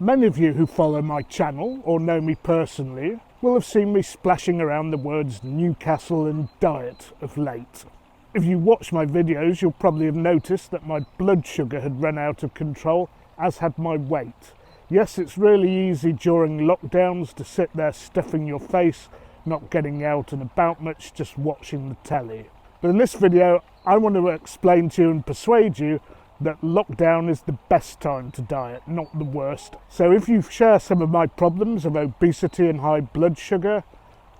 Many of you who follow my channel or know me personally will have seen me splashing around the words Newcastle and diet of late. If you watch my videos, you'll probably have noticed that my blood sugar had run out of control, as had my weight. Yes, it's really easy during lockdowns to sit there stuffing your face, not getting out and about much, just watching the telly. But in this video, I want to explain to you and persuade you that lockdown is the best time to diet, not the worst. So if you share some of my problems of obesity and high blood sugar,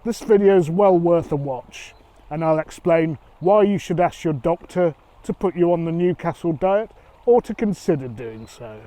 this video is well worth a watch. And I'll explain why you should ask your doctor to put you on the Newcastle diet or to consider doing so.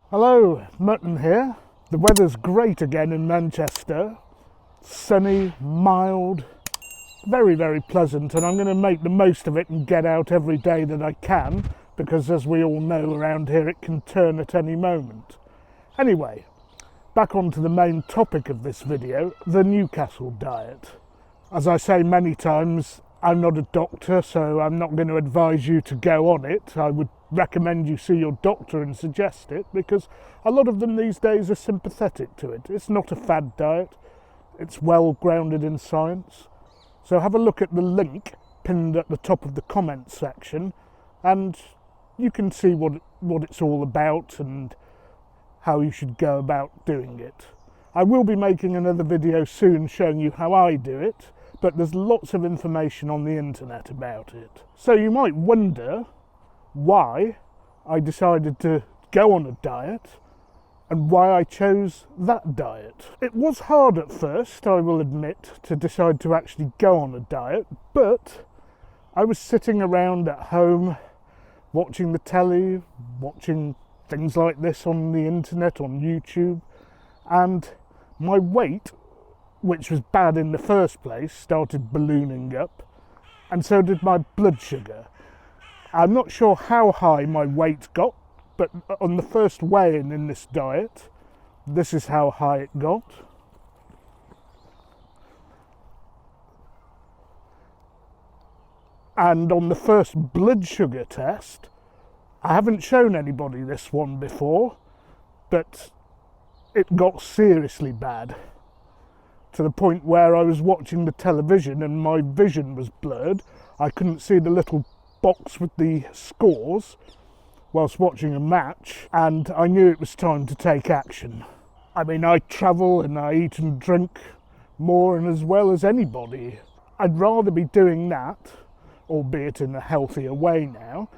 Hello, Mutton here. The weather's great again in Manchester. Sunny, mild, very, very pleasant, and I'm going to make the most of it and get out every day that I can, because as we all know around here it can turn at any moment. Anyway, back onto the main topic of this video, the Newcastle diet. As I say many times, I'm not a doctor, so I'm not going to advise you to go on it. I would recommend you see your doctor and suggest it, because a lot of them these days are sympathetic to it. It's not a fad diet, it's well grounded in science. So have a look at the link pinned at the top of the comments section and you can see what it's all about and how you should go about doing it. I will be making another video soon showing you how I do it, but there's lots of information on the internet about it. So you might wonder why I decided to go on a diet and why I chose that diet. It was hard at first, I will admit, to decide to actually go on a diet, but I was sitting around at home watching the telly, watching things like this on the internet, on YouTube, and my weight, which was bad in the first place, started ballooning up, and so did my blood sugar. I'm not sure how high my weight got, but on the first weigh-in in this diet, this is how high it got. And on the first blood sugar test, I haven't shown anybody this one before, but it got seriously bad, to the point where I was watching the television and my vision was blurred. I couldn't see the little box with the scores whilst watching a match, and I knew it was time to take action. I mean, I travel and I eat and drink more and as well as anybody. I'd rather be doing that, albeit in a healthier way now,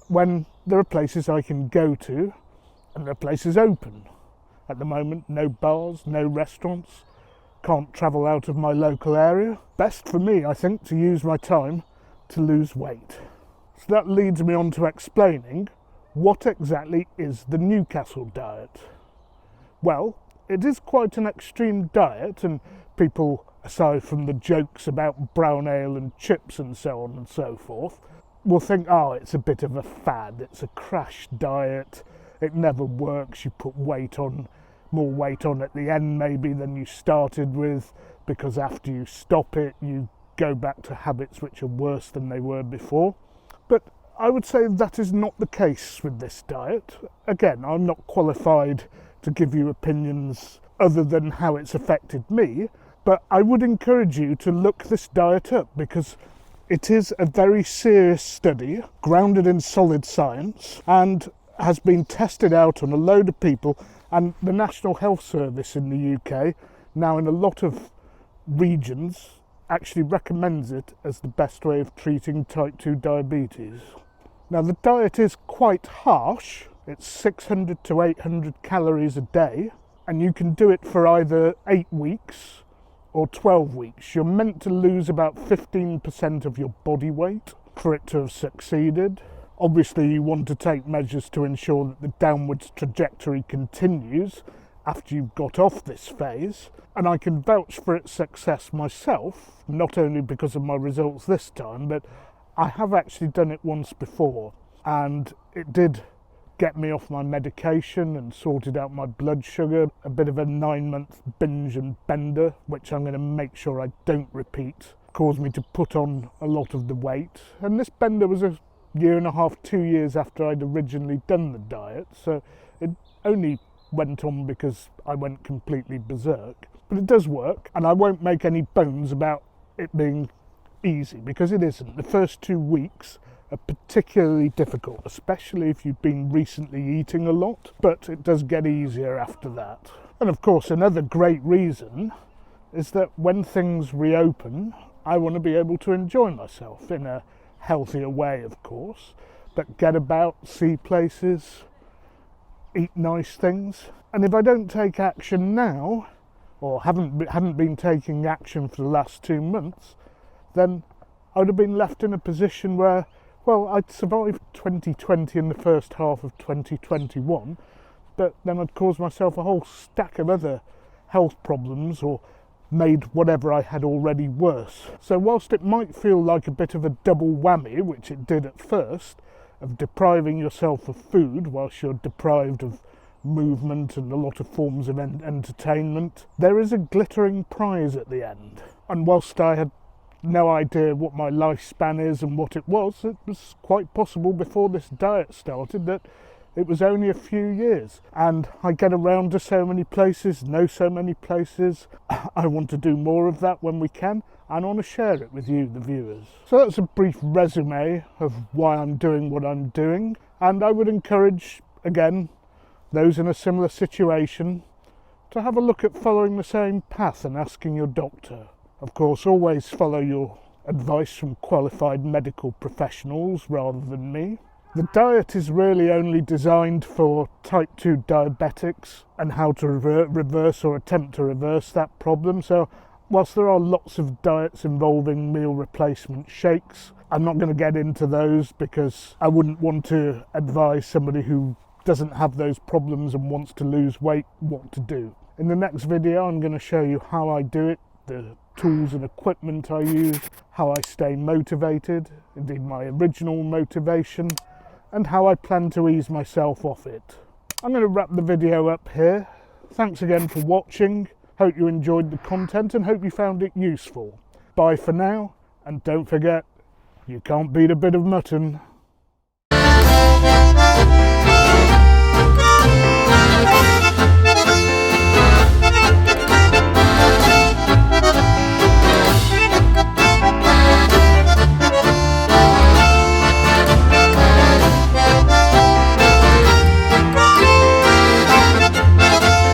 when there are places I can go to and there are places open. At the moment, no bars, no restaurants, can't travel out of my local area. Best for me, I think, to use my time to lose weight. So that leads me on to explaining what exactly is the Newcastle diet. Well, it is quite an extreme diet, and people, aside from the jokes about brown ale and chips and so on and so forth, will think, oh, it's a bit of a fad, it's a crash diet, it never works, you put weight on, more weight on at the end maybe than you started with, because after you stop it, you go back to habits which are worse than they were before. But I would say that is not the case with this diet. Again, I'm not qualified to give you opinions other than how it's affected me, but I would encourage you to look this diet up, because it is a very serious study, grounded in solid science, and has been tested out on a load of people, and the National Health Service in the UK, now in a lot of regions, actually recommends it as the best way of treating type 2 diabetes. Now the diet is quite harsh. It's 600 to 800 calories a day, and you can do it for either 8 weeks or 12 weeks. You're meant to lose about 15% of your body weight for it to have succeeded. Obviously you want to take measures to ensure that the downwards trajectory continues after you've got off this phase, and I can vouch for its success myself, not only because of my results this time, but I have actually done it once before, and it did get me off my medication and sorted out my blood sugar. A bit of a 9-month binge and bender, which I'm going to make sure I don't repeat, caused me to put on a lot of the weight. And this bender was a 1.5 to 2 years after I'd originally done the diet, so it only went on because I went completely berserk. But it does work, and I won't make any bones about it being easy, because it isn't. The first 2 weeks are particularly difficult, especially if you've been recently eating a lot, but it does get easier after that. And of course, another great reason is that when things reopen, I want to be able to enjoy myself in a healthier way, of course, but get about, see places, eat nice things. And if I don't take action now, or haven't been taking action for the last 2 months, then I would have been left in a position where, well, I'd survived 2020 and the first half of 2021, but then I'd caused myself a whole stack of other health problems, or made whatever I had already worse. So whilst it might feel like a bit of a double whammy, which it did at first, of depriving yourself of food whilst you're deprived of movement and a lot of forms of entertainment, there is a glittering prize at the end. And whilst I had no idea what my lifespan is and what it was quite possible before this diet started that it was only a few years. And I get around to so many places, know so many places. I want to do more of that when we can, and I want to share it with you, the viewers. So that's a brief resume of why I'm doing what I'm doing, and I would encourage, again, those in a similar situation to have a look at following the same path and asking your doctor. Of course, always follow your advice from qualified medical professionals rather than me. The diet is really only designed for type 2 diabetics and how to reverse or attempt to reverse that problem. So whilst there are lots of diets involving meal replacement shakes, I'm not going to get into those because I wouldn't want to advise somebody who doesn't have those problems and wants to lose weight what to do. In the next video, I'm going to show you how I do it, the tools and equipment I use, how I stay motivated, indeed my original motivation, and how I plan to ease myself off it. I'm going to wrap the video up here. Thanks again for watching. Hope you enjoyed the content and hope you found it useful. Bye for now, and don't forget, you can't beat a bit of mutton.